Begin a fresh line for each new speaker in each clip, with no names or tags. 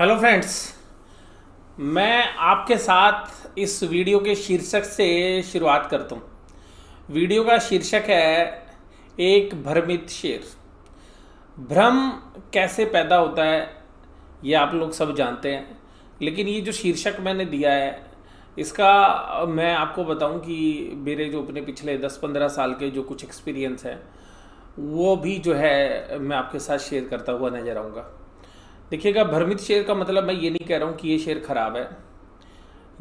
Hello friends. मैं आपके साथ इस वीडियो के शीर्षक से शुरुआत करता हूँ। वीडियो का शीर्षक है एक भ्रमित शेर। भ्रम कैसे पैदा होता है ये आप लोग सब जानते हैं, लेकिन ये जो शीर्षक मैंने दिया है इसका मैं आपको बताऊं कि मेरे जो अपने पिछले 10-15 साल के जो कुछ एक्सपीरियंस है वो भी जो है मैं आपके साथ शेयर करता हुआ नजर आऊँगा। देखिएगा, भ्रमित शेयर का मतलब मैं ये नहीं कह रहा हूँ कि ये शेयर खराब है,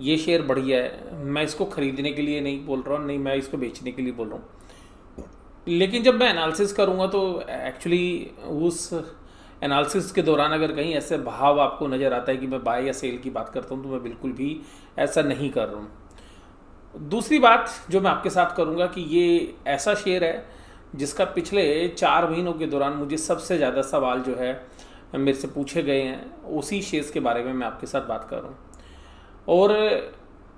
ये शेयर बढ़िया है। मैं इसको खरीदने के लिए नहीं बोल रहा हूँ, नहीं मैं इसको बेचने के लिए बोल रहा हूँ। लेकिन जब मैं एनालिसिस करूँगा तो एक्चुअली उस एनालिसिस के दौरान अगर कहीं ऐसे भाव आपको नज़र आता है कि मैं बाय या सेल की बात करता हूँ तो मैं बिल्कुल भी ऐसा नहीं कर रहा हूँ। दूसरी बात जो मैं आपके साथ करूँगा कि ये ऐसा शेयर है जिसका पिछले 4 महीनों के दौरान मुझे सबसे ज़्यादा सवाल जो है मेरे से पूछे गए हैं, उसी शेयर्स के बारे में मैं आपके साथ बात कर रहा हूँ। और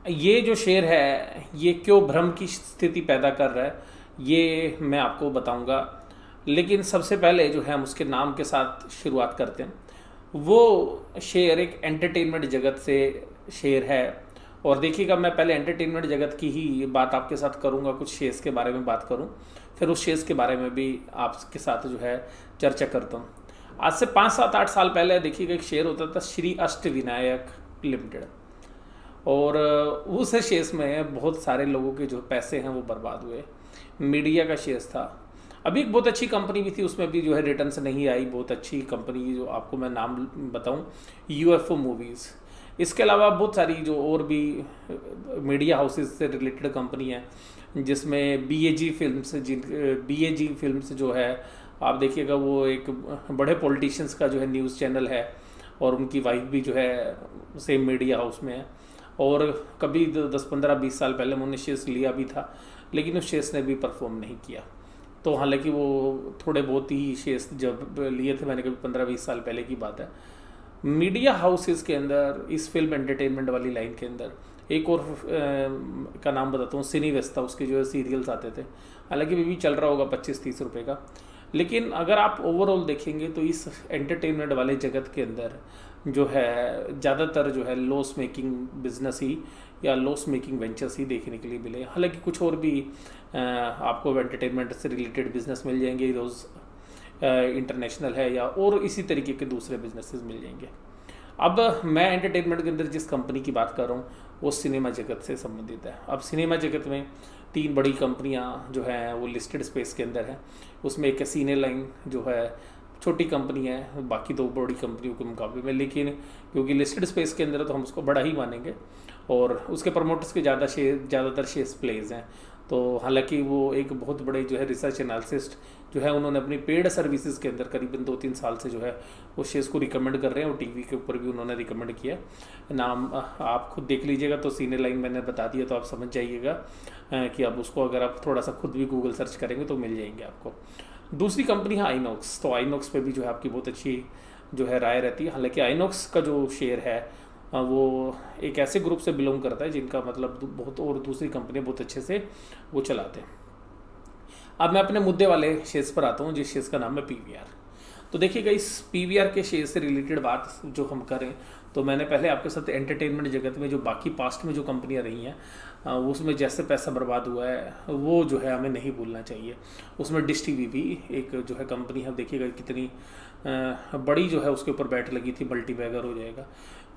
ये जो शेयर है ये क्यों भ्रम की स्थिति पैदा कर रहा है ये मैं आपको बताऊंगा। लेकिन सबसे पहले जो है हम उसके नाम के साथ शुरुआत करते हैं। वो शेयर एक एंटरटेनमेंट जगत से शेयर है। और देखिएगा, मैं पहले एंटरटेनमेंट जगत की ही बात आपके साथ करूंगा, कुछ शेयर्स के बारे में बात करूं, फिर उस शेयर्स के बारे में भी आपके साथ जो है चर्चा करता हूं। आज से 5-7-8 साल पहले देखिएगा एक शेयर होता था श्री अष्टविनायक लिमिटेड, और उस शेयर्स में बहुत सारे लोगों के जो पैसे हैं वो बर्बाद हुए। मीडिया का शेयर्स था, अभी एक बहुत अच्छी कंपनी भी थी, उसमें भी जो है रिटर्न्स नहीं आई। बहुत अच्छी कंपनी जो आपको मैं नाम बताऊं, यूएफओ मूवीज़। इसके अलावा बहुत सारी जो और भी मीडिया हाउसेस से रिलेटेड कंपनी है, जिसमें बीएजी फिल्म्स जो है आप देखिएगा वो एक बड़े पॉलिटिशियंस का जो है न्यूज़ चैनल है, और उनकी वाइफ भी जो है सेम मीडिया हाउस में है। और कभी 10-15-20 साल पहले मैंने शेयर्स लिया भी था, लेकिन उस शेयर्स ने भी परफॉर्म नहीं किया। तो हालांकि वो थोड़े बहुत ही शेयर्स जब लिए थे मैंने, कभी 15-20 साल पहले की बात है। मीडिया हाउसेस के अंदर इस फिल्म एंटरटेनमेंट वाली लाइन के अंदर एक और का नाम बताता हूँ, सिनी वेस्ता, उसके जो है सीरियल्स आते थे। हालांकि अभी भी चल रहा होगा 25-30 रुपये का। लेकिन अगर आप ओवरऑल देखेंगे तो इस एंटरटेनमेंट वाले जगत के अंदर जो है ज़्यादातर जो है लॉस मेकिंग बिजनेस ही या लॉस मेकिंग वेंचर्स ही देखने के लिए मिले। हालांकि कुछ और भी आपको एंटरटेनमेंट से रिलेटेड बिजनेस मिल जाएंगे, रोज़ इंटरनेशनल है या और इसी तरीके के दूसरे बिजनेसेस मिल जाएंगे। अब मैं एंटरटेनमेंट के अंदर जिस कंपनी की बात कर रहा हूँ वो सिनेमा जगत से संबंधित है। अब सिनेमा जगत में 3 बड़ी कंपनियां जो हैं वो लिस्टेड स्पेस के अंदर हैं। उसमें एक सिने लाइन जो है छोटी कंपनी है बाकी 2 बड़ी कंपनियों के मुकाबले में, लेकिन क्योंकि लिस्टेड स्पेस के अंदर है तो हम उसको बड़ा ही मानेंगे। और उसके प्रमोटर्स के ज़्यादातर शेयर्स प्लेज हैं। तो हालांकि वो एक बहुत बड़े जो है रिसर्च एनालिसिस्ट जो है उन्होंने अपनी पेड सर्विसेज के अंदर करीबन 2-3 साल से जो है वो शेयर्स को रिकमेंड कर रहे हैं, और टीवी के ऊपर भी उन्होंने रिकमेंड किया। नाम आप खुद देख लीजिएगा, तो सीने लाइन मैंने बता दिया तो आप समझ जाइएगा कि अब उसको अगर आप थोड़ा सा खुद भी गूगल सर्च करेंगे तो मिल जाएंगे आपको। दूसरी कंपनी है आइनॉक्स। तो आइनॉक्स पे भी जो है आपकी बहुत अच्छी जो है राय रहती है। हालांकि आइनॉक्स का जो शेयर है वो एक ऐसे ग्रुप से बिलोंग करता है जिनका मतलब बहुत, और दूसरी कंपनियां बहुत अच्छे से वो चलाते हैं। अब मैं अपने मुद्दे वाले शेयर्स पर आता हूँ, जिस शेयर्स का नाम है पीवीआर। तो देखिएगा, इस पीवीआर के शेयर से रिलेटेड बात जो हम करें तो मैंने पहले आपके साथ एंटरटेनमेंट जगत में जो बाकी पास्ट में जो कंपनियां रही हैं उसमें जैसे पैसा बर्बाद हुआ है वो जो है हमें नहीं भूलना चाहिए। उसमें डिश टीवी भी एक जो है कंपनी है, देखिएगा कितनी बड़ी जो है उसके ऊपर बैठ लगी थी, मल्टी बैगर हो जाएगा।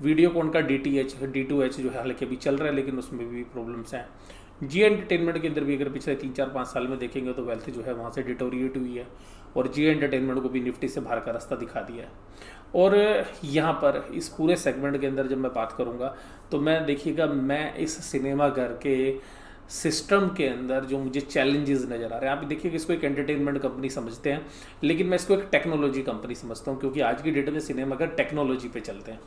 वीडियोकॉन का D2H जो है हालांकि अभी चल रहा है, लेकिन उसमें भी प्रॉब्लम्स हैं। जी एंटरटेनमेंट के अंदर भी अगर पिछले 3-4-5 साल में देखेंगे तो वेल्थ जो है वहाँ से डिटोरिएट हुई है, और जी एंटरटेनमेंट को भी निफ्टी से बाहर का रास्ता दिखा दिया है। और यहाँ पर इस पूरे सेगमेंट के अंदर जब मैं बात करूँगा तो मैं देखिएगा, मैं इस सिनेमा घर के सिस्टम के अंदर जो मुझे चैलेंजेस नज़र आ रहे हैं, आप देखिए इसको एक एंटरटेनमेंट कंपनी समझते हैं, लेकिन मैं इसको एक टेक्नोलॉजी कंपनी समझता हूँ, क्योंकि आज की डेट में सिनेमाघर टेक्नोलॉजी पे चलते हैं।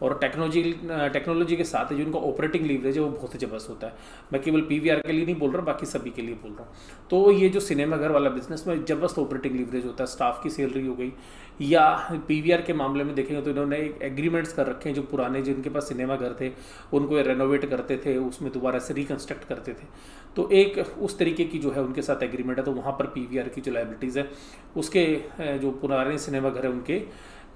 और टेक्नोलॉजी के साथ जो उनका ऑपरेटिंग लीवरेज है वो बहुत ज़बरदस्त होता है। मैं केवल पीवीआर के लिए नहीं बोल रहा, बाकी सभी के लिए बोल रहा हूँ। तो ये जो सिनेमाघर वाला बिजनेस में ज़बरदस्त ऑपरेटिंग लीवरेज होता है, स्टाफ की सैलरी हो गई, या पीवीआर के मामले में देखेंगे तो इन्होंने एक एग्रीमेंट्स कर रखे हैं, जो पुराने जिनके पास सिनेमाघर थे उनको रेनोवेट करते थे, उसमें दोबारा से रिकन्स्ट्रक्ट करते थे। तो एक उस तरीके की जो है उनके साथ एग्रीमेंट है, तो वहाँ पर पीवीआर की जो लाइबिलिटीज़ है उसके जो पुराने सिनेमाघर है उनके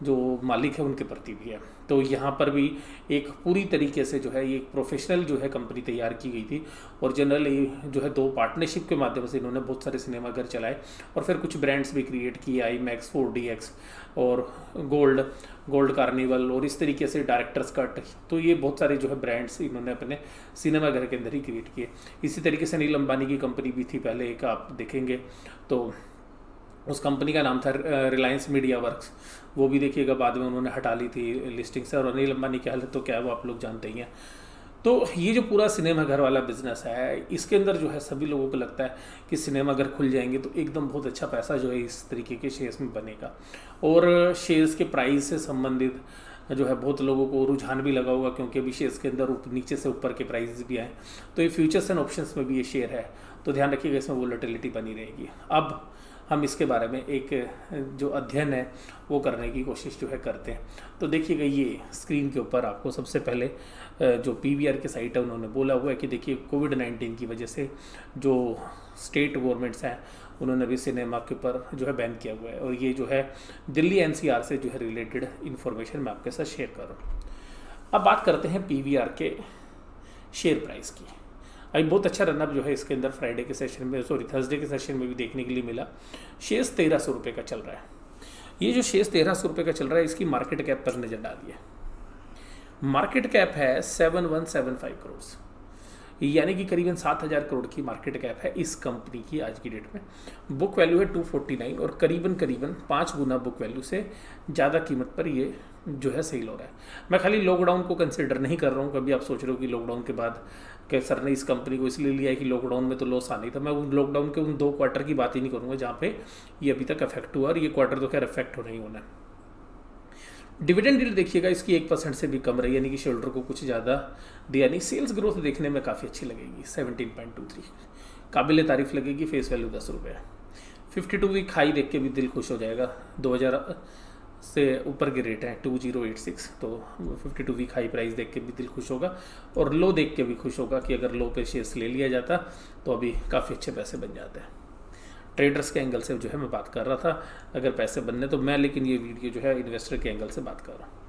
जो मालिक है उनके प्रति भी है। तो यहाँ पर भी एक पूरी तरीके से जो है ये एक प्रोफेशनल जो है कंपनी तैयार की गई थी, और जनरली जो है 2 पार्टनरशिप के माध्यम से इन्होंने बहुत सारे सिनेमाघर चलाए और फिर कुछ ब्रांड्स भी क्रिएट किए, IMAX, 4DX और गोल्ड कार्निवल और इस तरीके से डायरेक्टर्स कट। तो ये बहुत सारे जो है ब्रांड्स इन्होंने अपने सिनेमाघर के अंदर ही क्रिएट किए। इसी तरीके से अनिल अंबानी की कंपनी भी थी पहले, एक आप देखेंगे तो उस कंपनी का नाम था रिलायंस मीडिया वर्क्स, वो भी देखिएगा बाद में उन्होंने हटा ली थी लिस्टिंग से। और अनिल अंबानी की हालत तो क्या है वो आप लोग जानते ही हैं। तो ये जो पूरा सिनेमा घर वाला बिजनेस है, इसके अंदर जो है सभी लोगों को लगता है कि सिनेमा घर खुल जाएंगे तो एकदम बहुत अच्छा पैसा जो है इस तरीके के शेयर्स में बनेगा, और शेयर्स के प्राइस से संबंधित जो है बहुत लोगों को रुझान भी लगा होगा, क्योंकि अभी शेयर्स के अंदर नीचे से ऊपर के प्राइस भी आए। तो ये फ्यूचर्स एंड ऑप्शंस में भी ये शेयर है, तो ध्यान रखिएगा इसमें वोलेटिलिटी बनी रहेगी। अब हम इसके बारे में एक जो अध्ययन है वो करने की कोशिश जो है करते हैं। तो देखिएगा ये स्क्रीन के ऊपर आपको सबसे पहले जो PVR की साइट है उन्होंने बोला हुआ है कि देखिए कोविड-19 की वजह से जो स्टेट गवर्नमेंट्स हैं उन्होंने भी सिनेमा के ऊपर जो है बैन किया हुआ है, और ये जो है दिल्ली NCR से जो है रिलेटेड इन्फॉर्मेशन मैं आपके साथ शेयर कर रहा हूँ। अब बात करते हैं PVR के शेयर प्राइस की। अभी बहुत अच्छा रनअप जो है इसके अंदर फ्राइडे के सेशन में, थर्सडे के सेशन में भी देखने के लिए मिला। शेयर्स 1300 रुपये का चल रहा है। ये जो शेयर्स 1300 रुपये का चल रहा है, इसकी मार्केट कैप पर नजर डालिए। मार्केट कैप है 7175 करोड़, यानी कि करीबन 7000 करोड़ की मार्केट कैप है इस कंपनी की आज की डेट में। बुक वैल्यू है 249 और करीबन 5 गुना बुक वैल्यू से ज़्यादा कीमत पर ये जो है सेल हो रहा है। मैं खाली लॉकडाउन को कंसिडर नहीं कर रहा हूँ। कभी आप सोच रहे हो कि लॉकडाउन के बाद कि सर ने इस कंपनी को इसलिए लिया है कि लॉकडाउन में तो लॉस आनी था। मैं उन लॉकडाउन के उन 2 क्वार्टर की बात ही नहीं करूँगा जहाँ पे ये अभी तक अफेक्ट हुआ, और ये क्वार्टर तो खैर अफेक्ट होना ही होना है। डिविडेंड यील्ड देखिएगा इसकी 1% से भी कम रही, यानी कि शेयरहोल्डर को कुछ ज़्यादा दिया नहीं। सेल्स ग्रोथ देखने में काफ़ी अच्छी लगेगी, 17.23 काबिल तारीफ लगेगी। फेस वैल्यू 10 रुपये। 52 वीक हाई देख के भी दिल खुश हो जाएगा। 2000 से ऊपर के रेट हैं 2086, तो 52 वीक हाई प्राइस देख के भी दिल खुश होगा, और लो देख के भी खुश होगा कि अगर लो पे शेयर्स ले लिया जाता तो अभी काफ़ी अच्छे पैसे बन जाते हैं। ट्रेडर्स के एंगल से जो है मैं बात कर रहा था अगर पैसे बनने तो मैं, लेकिन ये वीडियो जो है इन्वेस्टर के एंगल से बात कर रहा हूँ।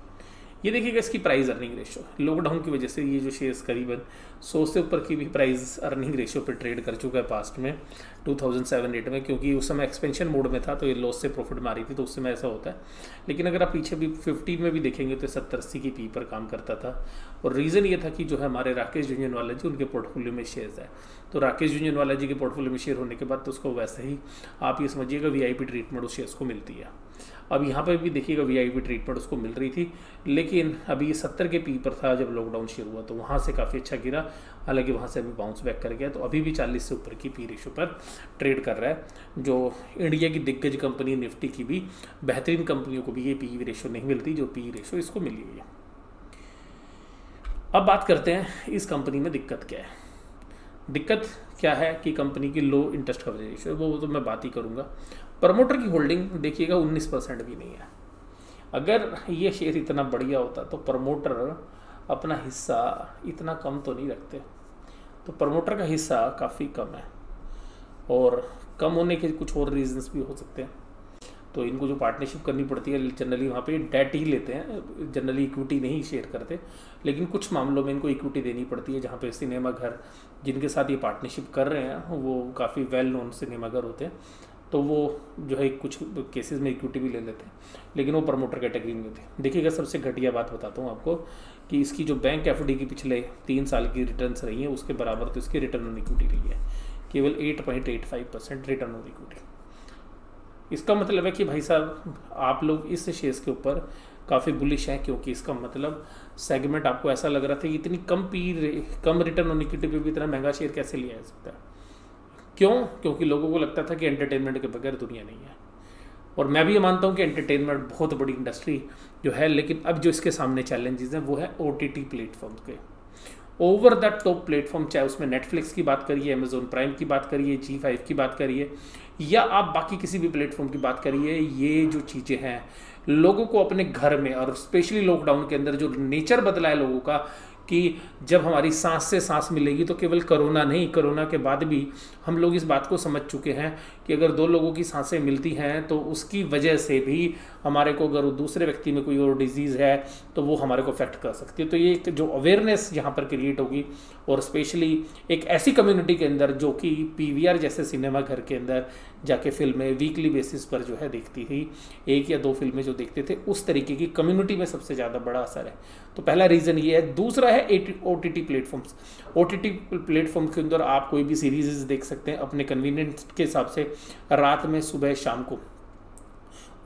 ये देखिएगा इसकी प्राइस अर्निंग रेशियो, लॉकडाउन की वजह से ये जो शेयर्स करीबन 100 से ऊपर की भी प्राइस अर्निंग रेशियो पे ट्रेड कर चुका है पास्ट में 2007-8 में, क्योंकि उस समय एक्सपेंशन मोड में था तो ये लॉस से प्रॉफिट मारी थी, तो उस समय ऐसा होता है। लेकिन अगर आप पीछे भी 50 में भी देखेंगे तो 70-80 की पी पर काम करता था, और रीज़न ये था कि जो है हमारे राकेश झुंझुनवाला जी उनके पोर्टफोलियो में शेयर्स है, तो राकेश झुंझुनवाला जी के पोर्टफोलियो में शेयर होने के बाद तो उसको वैसे ही आप ये समझिएगा VIP ट्रीटमेंट उस शेयर्स को मिलती है। अब यहाँ पर भी देखिएगा VIP ट्रीटमेंट उसको मिल रही थी, लेकिन अभी 70 के पी पर था जब लॉकडाउन शुरू हुआ, तो वहाँ से काफ़ी अच्छा गिरा। हालांकि वहाँ से अभी बाउंस बैक कर गया, तो अभी भी 40 से ऊपर की पी रेशो पर ट्रेड कर रहा है। जो इंडिया की दिग्गज कंपनी निफ्टी की भी बेहतरीन कंपनियों को भी ये पी रेशो नहीं मिलती जो पी रेशो इसको मिली हुई है। अब बात करते हैं इस कंपनी में दिक्कत क्या है। दिक्कत क्या है कि कंपनी की लो इंटरेस्ट कवरेज रेशो है, वो तो मैं बात ही करूँगा। प्रमोटर की होल्डिंग देखिएगा 19% भी नहीं है। अगर ये शेयर इतना बढ़िया होता तो प्रमोटर अपना हिस्सा इतना कम तो नहीं रखते, तो प्रमोटर का हिस्सा काफ़ी कम है, और कम होने के कुछ और रीजंस भी हो सकते हैं। तो इनको जो पार्टनरशिप करनी पड़ती है जनरली वहाँ पे डेट ही लेते हैं, जनरली इक्विटी नहीं शेयर करते, लेकिन कुछ मामलों में इनको इक्विटी देनी पड़ती है, जहाँ पे सिनेमा घर जिनके साथ ये पार्टनरशिप कर रहे हैं वो काफ़ी वेल नोन सिनेमा घर होते हैं, तो वो जो है कुछ केसेस में इक्विटी भी ले लेते हैं, लेकिन वो प्रमोटर कैटेगरी में होते हैं। देखिएगा सबसे घटिया बात बताता हूँ आपको कि इसकी जो बैंक FD की पिछले 3 साल की रिटर्न्स रही हैं उसके बराबर तो इसकी रिटर्न ऑन इक्विटी रही है, केवल 8.85% रिटर्न ऑन इक्विटी। इसका मतलब है कि भाई साहब आप लोग इस शेयर्स के ऊपर काफ़ी बुलिश हैं, क्योंकि इसका मतलब सेगमेंट आपको ऐसा लग रहा था कि इतनी कम रिटर्न ऑन इक्विटी पे भी इतना महंगा शेयर कैसे लिया जा सकता है। क्यों? क्योंकि लोगों को लगता था कि एंटरटेनमेंट के बगैर दुनिया नहीं है, और मैं भी ये मानता हूँ कि एंटरटेनमेंट बहुत बड़ी इंडस्ट्री जो है, लेकिन अब जो इसके सामने चैलेंजेस हैं वो है OTT प्लेटफॉर्म के। ओवर द टॉप प्लेटफॉर्म, चाहे उसमें नेटफ्लिक्स की बात करिए, अमेजोन प्राइम की बात करिए, G5 की बात करिए, या आप बाकी किसी भी प्लेटफॉर्म की बात करिए, ये जो चीज़ें हैं लोगों को अपने घर में, और स्पेशली लॉकडाउन के अंदर जो नेचर बदला है लोगों का कि जब हमारी सांस से सांस मिलेगी, तो केवल कोरोना नहीं, कोरोना के बाद भी हम लोग इस बात को समझ चुके हैं कि अगर दो लोगों की सांसें मिलती हैं तो उसकी वजह से भी हमारे को, अगर दूसरे व्यक्ति में कोई और डिजीज़ है तो वो हमारे को अफेक्ट कर सकती है। तो ये एक जो अवेयरनेस यहाँ पर क्रिएट होगी, और स्पेशली एक ऐसी कम्युनिटी के अंदर जो कि पीवीआर जैसे सिनेमा घर के अंदर जाके फिल्में वीकली बेसिस पर जो है देखती थी, 1 या 2 फिल्में जो देखते थे, उस तरीके की कम्युनिटी में सबसे ज़्यादा बड़ा असर है। तो पहला रीज़न ये है। दूसरा है OTT प्लेटफॉर्म्स। OTT प्लेटफॉर्म के अंदर आप कोई भी सीरीज देख सकते हैं अपने कन्वीनियंस के हिसाब से, रात में, सुबह, शाम को।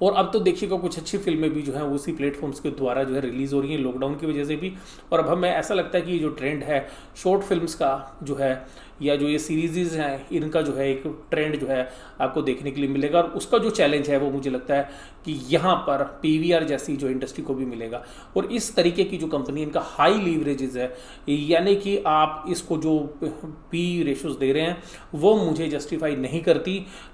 और अब तो देखिएगा कुछ अच्छी फिल्में भी जो है उसी प्लेटफॉर्म्स के द्वारा जो है रिलीज़ हो रही हैं, लॉकडाउन की वजह से भी। और अब हमें ऐसा लगता है कि ये जो ट्रेंड है शॉर्ट फिल्म्स का जो है, या जो ये सीरीज़ हैं, इनका जो है एक ट्रेंड जो है आपको देखने के लिए मिलेगा। और उसका जो चैलेंज है वो मुझे लगता है कि यहाँ पर पीवीआर जैसी जो इंडस्ट्री को भी मिलेगा। और इस तरीके की जो कंपनी, इनका हाई लीवरेजेस है, यानी कि आप इसको जो पी रेशोज दे रहे हैं वो मुझे जस्टिफाई नहीं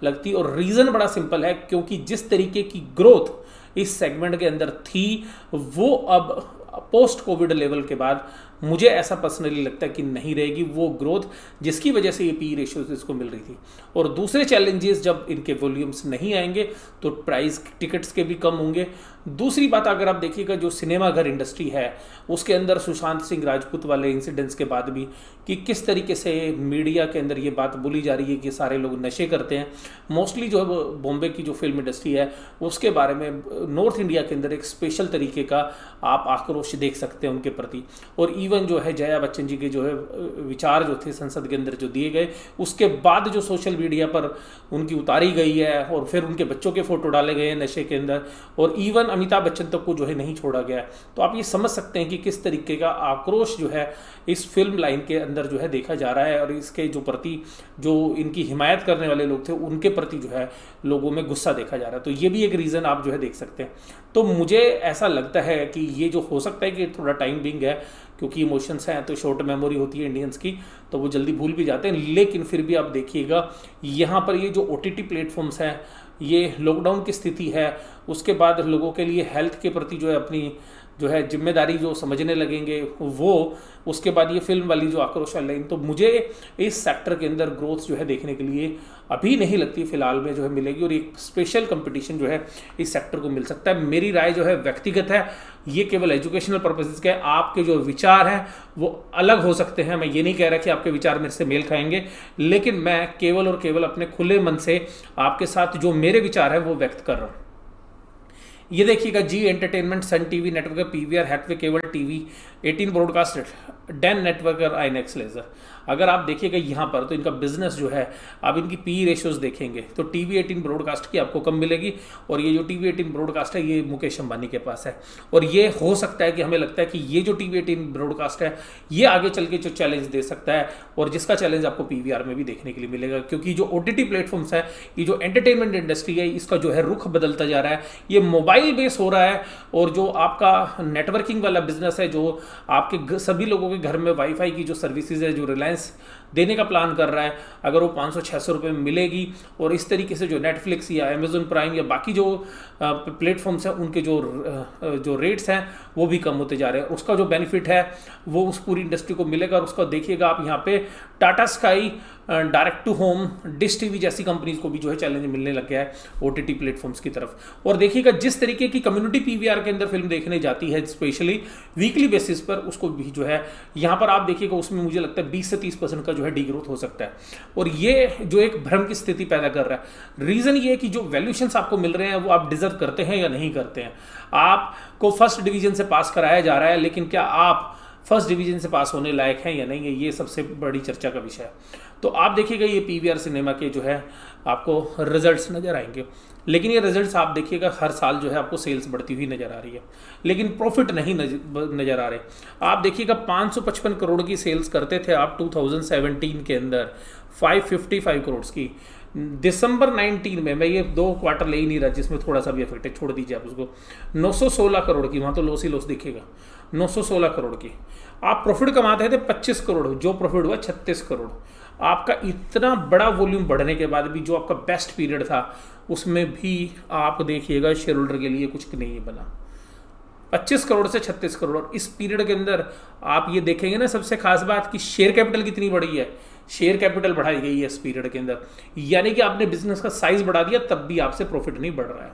लगती। और रीज़न बड़ा सिंपल है, क्योंकि जिस तरीके की ग्रोथ इस सेगमेंट के अंदर थी वो अब पोस्ट कोविड लेवल के बाद मुझे ऐसा पर्सनली लगता है कि नहीं रहेगी वो ग्रोथ, जिसकी वजह से ये पी रेशियोज इसको मिल रही थी। और दूसरे चैलेंजेस, जब इनके वॉल्यूम्स नहीं आएंगे तो प्राइस टिकट्स के भी कम होंगे। दूसरी बात, अगर आप देखिएगा जो सिनेमा घर इंडस्ट्री है उसके अंदर सुशांत सिंह राजपूत वाले इंसिडेंट्स के बाद भी कि किस तरीके से मीडिया के अंदर ये बात बोली जा रही है कि सारे लोग नशे करते हैं। मोस्टली जो है बॉम्बे की जो फिल्म इंडस्ट्री है उसके बारे में नॉर्थ इंडिया के अंदर एक स्पेशल तरीके का आप आक्रोश देख सकते हैं उनके प्रति। और इवन जो है जया बच्चन जी के जो है विचार जो थे संसद के अंदर जो दिए गए, उसके बाद जो सोशल मीडिया पर उनकी उतारी गई है और फिर उनके बच्चों के फोटो डाले गए हैं नशे के अंदर, और इवन अमिताभ बच्चन तक को जो है नहीं छोड़ा गया है। तो आप ये समझ सकते हैं कि किस तरीके का आक्रोश जो है इस फिल्म लाइन के अंदर जो है देखा जा रहा है। और इसके जो प्रति जो इनकी हिमायत करने वाले लोग थे उनके प्रति जो है लोगों में गुस्सा देखा जा रहा है। तो ये भी एक रीज़न आप जो है देख सकते हैं। तो मुझे ऐसा लगता है कि ये जो हो सकता है कि थोड़ा टाइम बिंग है, क्योंकि इमोशंस हैं तो शॉर्ट मेमोरी होती है इंडियंस की, तो वो जल्दी भूल भी जाते हैं। लेकिन फिर भी आप देखिएगा यहाँ पर ये जो OTT प्लेटफॉर्म्स हैं, ये लॉकडाउन की स्थिति है, उसके बाद लोगों के लिए हेल्थ के प्रति जो है अपनी जो है जिम्मेदारी जो समझने लगेंगे वो, उसके बाद ये फिल्म वाली जो आक्रोश लाइन, तो मुझे इस सेक्टर के अंदर ग्रोथ जो है देखने के लिए अभी नहीं लगती फिलहाल में जो है मिलेगी। और एक स्पेशल कंपटीशन जो है इस सेक्टर को मिल सकता है। मेरी राय जो है व्यक्तिगत है, ये केवल एजुकेशनल पर्पसेस का है। आपके जो विचार हैं वो अलग हो सकते हैं, मैं ये नहीं कह रहा कि आपके विचार मेरे से मेल खाएंगे, लेकिन मैं केवल और केवल अपने खुले मन से आपके साथ जो मेरे विचार हैं वो व्यक्त कर रहा हूँ। ये देखिएगा, Zee entertainment, Sun TV network, PVR, Hathway cable TV, 18 broadcast, Den network और आईनेक्स लेजर। अगर आप देखिएगा यहाँ पर तो इनका बिजनेस जो है, आप इनकी पी रेशियोज देखेंगे तो टीवी 18 ब्रॉडकास्ट की आपको कम मिलेगी। और ये जो टीवी 18 ब्रॉडकास्ट है ये मुकेश अंबानी के पास है। और ये हो सकता है कि हमें लगता है कि ये जो टीवी 18 ब्रॉडकास्ट है ये आगे चल के जो चैलेंज दे सकता है, और जिसका चैलेंज आपको पीवीआर में भी देखने के लिए मिलेगा। क्योंकि जो OTT प्लेटफॉर्म्स है, ये जो एंटरटेनमेंट इंडस्ट्री है, इसका जो है रुख बदलता जा रहा है, ये मोबाइल बेस हो रहा है। और जो आपका नेटवर्किंग वाला बिजनेस है, जो आपके सभी लोगों के घर में वाईफाई की जो सर्विसेज है, जो रिलायंस देने का प्लान कर रहा है, अगर वो 500-600 रुपये में मिलेगी, और इस तरीके से जो नेटफ्लिक्स या अमेजोन प्राइम या बाकी जो प्लेटफॉर्म्स हैं उनके जो रेट्स हैं वो भी कम होते जा रहे हैं, उसका जो बेनिफिट है वो उस पूरी इंडस्ट्री को मिलेगा। और उसका देखिएगा आप यहाँ पे Tata sky, direct to home, dish TV जैसी कंपनीज को भी जो है चैलेंज मिलने लग गया है OTT प्लेटफॉर्म्स की तरफ। और देखिएगा जिस तरीके की कम्युनिटी पीवीआर के अंदर फिल्म देखने जाती है स्पेशली वीकली बेसिस पर, उसको भी जो है यहाँ पर आप देखिएगा उसमें मुझे लगता है 20 से 30% का जो है डीग्रोथ हो सकता है। और ये जो एक भ्रम की स्थिति पैदा कर रहा है। रीजन ये है कि जो वैल्यूएशंस आपको मिल रहे हैं वो आप डिजर्व करते हैं या नहीं करते हैं। आपको फर्स्ट डिवीजन से पास कराया जा रहा है, लेकिन क्या आप फर्स्ट डिवीजन से पास होने लायक हैं या नहीं है, ये सबसे बड़ी चर्चा का विषय है। तो आप देखिएगा ये पीवीआर सिनेमा के जो है आपको रिजल्ट्स नज़र आएंगे, लेकिन ये रिजल्ट्स आप देखिएगा हर साल जो है आपको सेल्स बढ़ती हुई नज़र आ रही है, लेकिन प्रॉफिट नहीं नज़र आ रहे। आप देखिएगा 555 करोड़ की सेल्स करते थे आप 2017 के अंदर, 555 करोड़ की। दिसंबर 19 में, मैं ये 2 क्वार्टर ले ही नहीं रहा जिसमें थोड़ा सा भी इफेक्ट है, छोड़ दीजिए आप उसको, 916 करोड़ की, वहाँ तो लॉस ही लॉस दिखेगा, 916 करोड़ की। आप प्रॉफिट कमाते थे 25 करोड़, जो प्रॉफिट हुआ 36 करोड़। आपका इतना बड़ा वॉल्यूम बढ़ने के बाद भी जो आपका बेस्ट पीरियड था उसमें भी आप देखिएगा शेयर होल्डर के लिए कुछ नहीं बना, 25 करोड़ से 36 करोड़। इस पीरियड के अंदर आप ये देखेंगे ना, सबसे खास बात कि शेयर कैपिटल कितनी बड़ी है, शेयर कैपिटल बढ़ाई गई है इस पीरियड के अंदर, यानी कि आपने बिजनेस का साइज बढ़ा दिया तब भी आपसे प्रॉफिट नहीं बढ़ रहा है।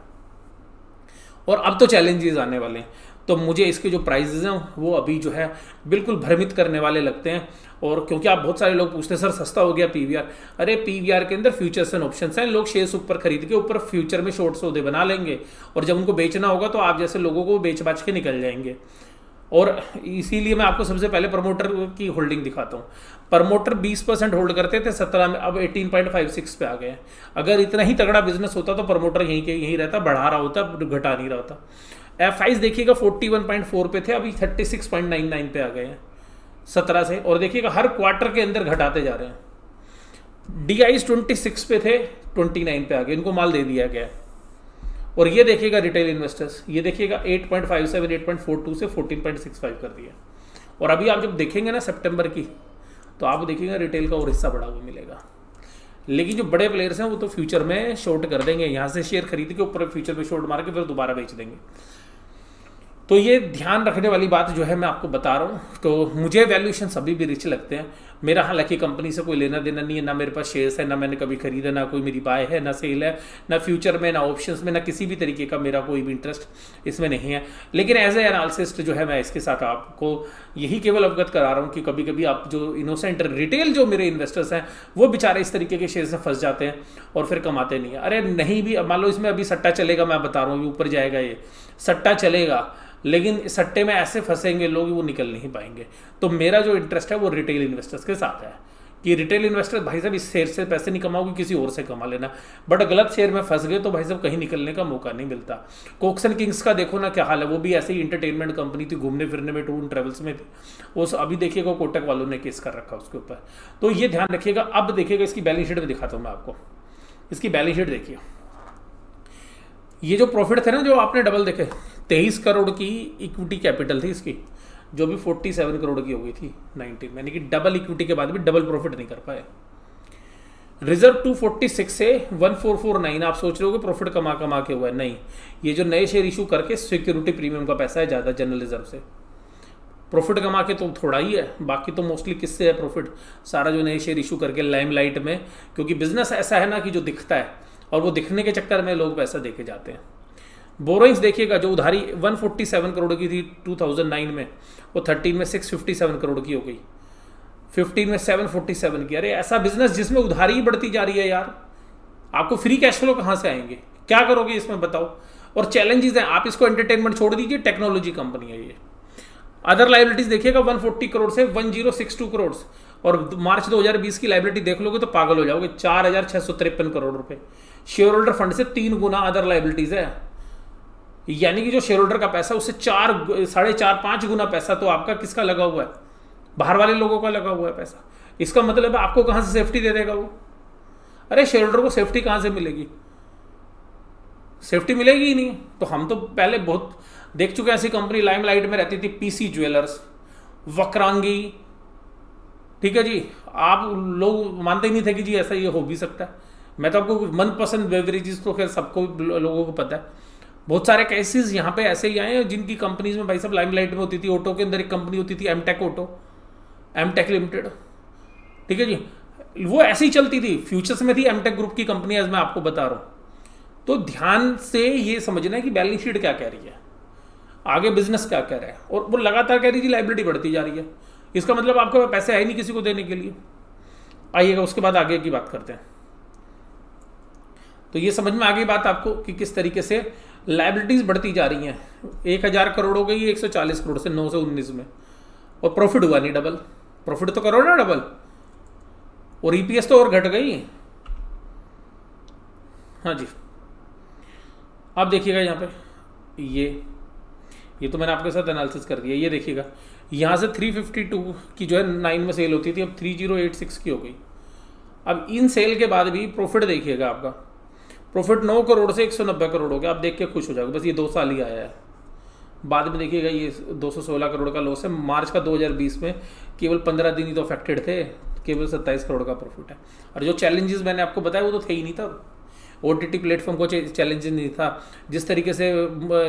और अब तो चैलेंजेस आने वाले हैं, तो मुझे इसके जो प्राइजेज हैं वो अभी जो है बिल्कुल भ्रमित करने वाले लगते हैं। और क्योंकि आप बहुत सारे लोग पूछते हैं सर सस्ता हो गया पीवीआर, अरे पीवीआर के अंदर फ्यूचर्स एंड ऑप्शंस हैं, लोग शेयर्स ऊपर खरीद के ऊपर फ्यूचर में शॉर्ट सौदे बना लेंगे और जब उनको बेचना होगा तो आप जैसे लोगों को बेच बाच के निकल जाएंगे। और इसीलिए मैं आपको सबसे पहले प्रमोटर की होल्डिंग दिखाता हूँ। प्रमोटर 20% होल्ड करते थे 17 में, अब 18.56 पे आ गए हैं। अगर इतना ही तगड़ा बिजनेस होता तो प्रमोटर यहीं रहता, बढ़ा रहा होता, घटा नहीं रहा होता। एफआईज देखिएगा 41.4 पे थे, अभी 36.99 पे आ गए हैं 17 से, और देखिएगा हर क्वार्टर के अंदर घटाते जा रहे हैं। डीआईज 26 पे थे, 29 पे आ गए, इनको माल दे दिया गया। और ये देखिएगा रिटेल इन्वेस्टर्स, ये देखिएगा 8.57 8.42 से 14.65 कर दिया। और अभी आप जब देखेंगे ना सितंबर की, तो आप देखिएगा रिटेल का और हिस्सा बढ़ा हुआ मिलेगा। लेकिन जो बड़े प्लेयर्स हैं वो तो फ्यूचर में शॉर्ट कर देंगे, यहाँ से शेयर खरीद के ऊपर फ्यूचर में शॉर्ट मार के फिर दोबारा बेच देंगे। तो ये ध्यान रखने वाली बात जो है मैं आपको बता रहा हूँ। तो मुझे वैल्यूएशन अभी भी रिच लगते हैं। मेरा हालांकि कंपनी से कोई लेना देना नहीं है, ना मेरे पास शेयर्स है, ना मैंने कभी खरीदा, ना कोई मेरी बाय है, ना सेल है, ना फ्यूचर में, ना ऑप्शंस में, ना किसी भी तरीके का मेरा कोई भी इंटरेस्ट इसमें नहीं है। लेकिन एज ए एनालिसिस्ट जो है मैं इसके साथ आपको यही केवल अवगत करा रहा हूँ कि कभी कभी आप जो इनोसेंट रिटेल जो मेरे इन्वेस्टर्स हैं वो बेचारे इस तरीके के शेयर्स में फंस जाते हैं और फिर कमाते नहीं है। अरे नहीं भी, मान लो इसमें अभी सट्टा चलेगा, मैं बता रहा हूँ ऊपर जाएगा, ये सट्टा चलेगा, लेकिन सट्टे में ऐसे फंसेंगे लोग वो निकल नहीं पाएंगे। तो मेरा जो इंटरेस्ट है वो रिटेल इन्वेस्टर्स के साथ है कि रिटेल इन्वेस्टर भाई साहब इस शेयर से पैसे नहीं कमाओगे, किसी और से कमा लेना, बट गलत शेयर में फंस गए तो भाई साहब कहीं निकलने का मौका नहीं मिलता। कोक्स एंड किंग्स का देखो ना क्या हाल है, वो भी ऐसे ही इंटरटेनमेंट कंपनी थी, घूमने फिरने में, टूर एंड ट्रेवल्स में थी, वो अभी देखिएगा कोटक वालों ने केस कर रखा उसके ऊपर। तो ये ध्यान रखिएगा। अब देखिएगा इसकी बैलेंस शीट में दिखाता हूँ मैं आपको, इसकी बैलेंस शीट देखिए। ये जो प्रॉफिट थे ना जो आपने डबल देखे, 23 करोड़ की इक्विटी कैपिटल थी इसकी, जो भी 47 करोड़ की हो गई थी 19, यानी कि डबल इक्विटी के बाद भी डबल प्रॉफिट नहीं कर पाए। रिजर्व 246 से 1449, आप सोच रहे हो कि प्रॉफिट कमा कमा के हुआ है, नहीं, ये जो नए शेयर इशू करके सिक्योरिटी प्रीमियम का पैसा है ज़्यादा जनरल रिजर्व से। प्रॉफिट कमा के तो थोड़ा ही है, बाकी तो मोस्टली किससे है प्रॉफिट, सारा जो नए शेयर इशू करके लाइमलाइट में, क्योंकि बिजनेस ऐसा है ना कि जो दिखता है और वो दिखने के चक्कर में लोग पैसा देके जाते हैं। बोरोइंग्स देखिएगा, जो उधारी 147 करोड़ की थी 2009 में, वो 13 में 657 करोड़ की हो गई, 15 में 747 की। अरे ऐसा बिजनेस जिसमें उधारी ही बढ़ती जा रही है यार, आपको फ्री कैश फ्लो कहाँ से आएंगे, क्या करोगे इसमें बताओ। और चैलेंजेस हैं, आप इसको एंटरटेनमेंट छोड़ दीजिए, टेक्नोलॉजी कंपनी है ये। अदर लाइबिलिटीज देखिएगा 140 करोड़ से 1062 करोड़, और मार्च 2020 की लाइबिलिटी देख लोगे तो पागल हो जाओगे, 4653 करोड़ रुपए। शेयर होल्डर फंड से 3 गुना अदर लाइबिलिटीज है, यानी कि जो शेयर होल्डर का पैसा उससे 4.5 गुना पैसा तो आपका किसका लगा हुआ है, बाहर वाले लोगों का लगा हुआ है पैसा। इसका मतलब है आपको कहां से सेफ्टी दे देगा वो। अरे शेयर होल्डर को सेफ्टी कहां से मिलेगी, सेफ्टी मिलेगी ही नहीं। तो हम तो पहले बहुत देख चुके हैं ऐसी कंपनी, लाइमलाइट में रहती थी पीसी ज्वेलर्स, वक्रांगी, ठीक है जी, आप लोग मानते ही नहीं थे कि जी ऐसा ये हो भी सकता है। मैं तो आपको मनपसंद बेवरेजेस तो खैर सबको लोगों को पता है, बहुत सारे केसेस यहाँ पे ऐसे ही आए हैं जिनकी कंपनीज में भाई साहब लाइमलाइट में होती थी। ऑटो के अंदर एक कंपनी होती थी एमटेक ऑटो, एमटेक लिमिटेड, ठीक है जी, वो ऐसी ही चलती थी, फ्यूचर्स में थी एमटेक ग्रुप की कंपनी, आज मैं आपको बता रहा हूँ। तो ध्यान से ये समझना है कि बैलेंस शीट क्या कह रही है, आगे बिजनेस क्या कह रहा है, और वो लगातार कह रही थी लाइबिलिटी बढ़ती जा रही है, इसका मतलब आपके पैसे है नहीं किसी को देने के लिए। आइएगा उसके बाद आगे की बात करते हैं। तो ये समझ में आ गई बात आपको कि किस तरीके से लाइबिलिटीज बढ़ती जा रही हैं। 1000 करोड़ हो गई 140 करोड़ से 9 से 19 में, और प्रॉफिट हुआ नहीं डबल, प्रॉफिट तो करो ना डबल, और ईपीएस तो और घट गई। हाँ जी, आप देखिएगा यहाँ पे ये तो मैंने आपके साथ एनालिसिस कर दिया। ये देखिएगा यहाँ से 352 की जो है 9 में सेल होती थी, अब 3086 की हो गई। अब इन सेल के बाद भी प्रॉफिट देखिएगा, आपका प्रॉफिट 9 करोड़ से 190 करोड़ हो गया। आप देख के खुश हो जाओगे, बस ये 2 साल ही आया है। बाद में देखिएगा ये 216 करोड़ का लॉस है। मार्च का 2020 में केवल 15 दिन ही तो अफेक्टेड थे, केवल 27 करोड़ का प्रॉफिट है। और जो चैलेंजेस मैंने आपको बताया वो तो थे ही नहीं था, OTT प्लेटफॉर्म को चैलेंजेस नहीं था। जिस तरीके से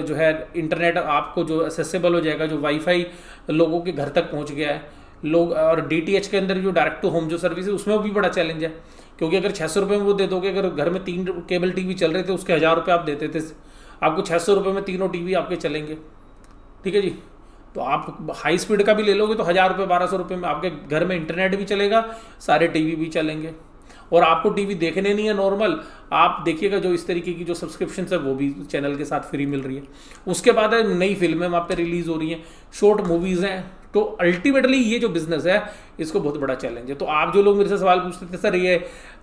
जो है इंटरनेट आपको जो एक्सेसिबल हो जाएगा, जो वाईफाई लोगों के घर तक पहुंच गया है, लोग, और DTH के अंदर जो डायरेक्ट टू होम जो सर्विस है उसमें भी बड़ा चैलेंज है, क्योंकि अगर 600 रुपये में वो दे दोगे, अगर घर में 3 केबल टीवी चल रहे थे उसके 1000 रुपये आप देते थे, आपको 600 रुपये में तीनों टीवी आपके चलेंगे। ठीक है जी। तो आप हाई स्पीड का भी ले लोगे तो 1000 रुपये 1200 रुपये में आपके घर में इंटरनेट भी चलेगा, सारे टीवी भी चलेंगे, और आपको टीवी देखने नहीं है नॉर्मल, आप देखिएगा जो इस तरीके की जो सब्सक्रिप्शन है वो भी चैनल के साथ फ्री मिल रही है। उसके बाद नई फिल्में वहाँ पे रिलीज हो रही हैं, शॉर्ट मूवीज़ हैं। तो अल्टीमेटली ये जो बिजनेस है इसको बहुत बड़ा चैलेंज है। तो आप जो लोग मेरे से सवाल पूछते थे सर ये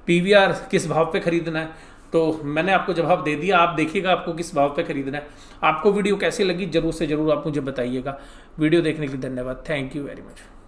PVR किस भाव पे खरीदना है, तो मैंने आपको जवाब दे दिया। आप देखिएगा आपको किस भाव पे खरीदना है। आपको वीडियो कैसी लगी जरूर से जरूर आप मुझे बताइएगा। वीडियो देखने के लिए धन्यवाद। Thank you very much.